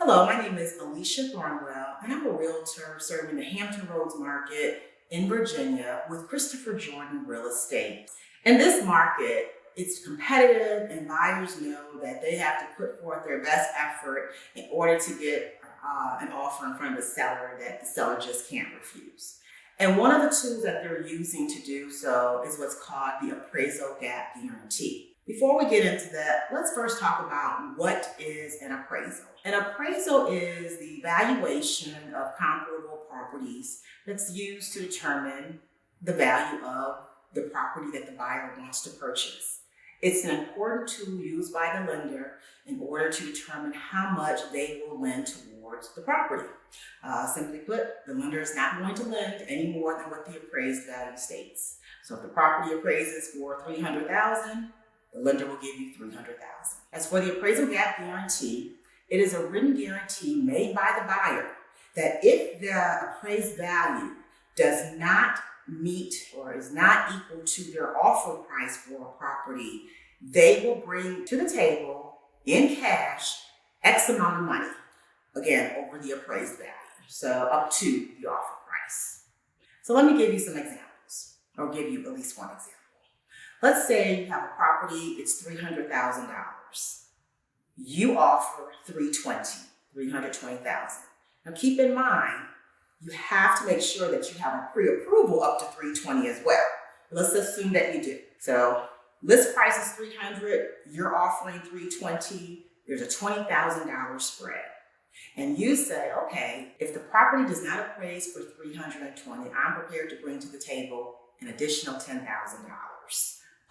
Hello, my name is Alicia Thornwell, and I'm a realtor serving the Hampton Roads market in Virginia with Christopher Jordan Real Estate. In this market, it's competitive, and buyers know that they have to put forth their best effort in order to get an offer in front of the seller that the seller just can't refuse. And one of the tools that they're using to do so is what's called the Appraisal Gap Guarantee. Before we get into that, let's first talk about what is an appraisal. An appraisal is the valuation of comparable properties that's used to determine the value of the property that the buyer wants to purchase. It's an important tool used by the lender in order to determine how much they will lend towards the property. Simply put, the lender is not going to lend any more than what the appraised value states. So if the property appraises for $300,000, the lender will give you $300,000. As for the Appraisal Gap Guarantee, it is a written guarantee made by the buyer that if the appraised value does not meet or is not equal to their offer price for a property, they will bring to the table in cash X amount of money, again, over the appraised value, so up to the offer price. So let me give you some examples, or give you at least one example. Let's say you have a property, it's $300,000. You offer $320,000. Now keep in mind, you have to make sure that you have a pre-approval up to $320,000 as well. Let's assume that you do. So list price is $300,000, you're offering $320,000, there's a $20,000 spread. And you say, okay, if the property does not appraise for $320,000, I'm prepared to bring to the table an additional $10,000.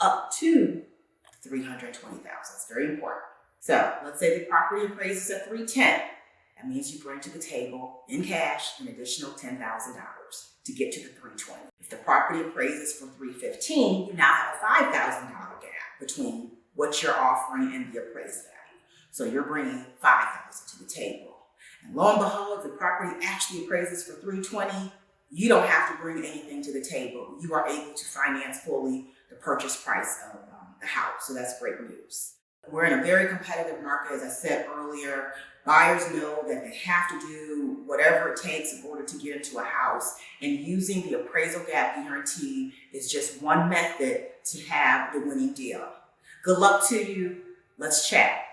Up to $320,000. It's very important. So let's say the property appraises at $310,000. That means you bring to the table in cash an additional $10,000 to get to the $320,000. If the property appraises for $315,000, you now have a $5,000 gap between what you're offering and the appraised value. So you're bringing $5,000 to the table. And lo and behold, if the property actually appraises for $320,000, you don't have to bring anything to the table. You are able to finance fully the purchase price of the house. So that's great news. We're in a very competitive market, as I said earlier. Buyers know that they have to do whatever it takes in order to get into a house. And using the Appraisal Gap Guarantee is just one method to have the winning deal. Good luck to you. Let's chat.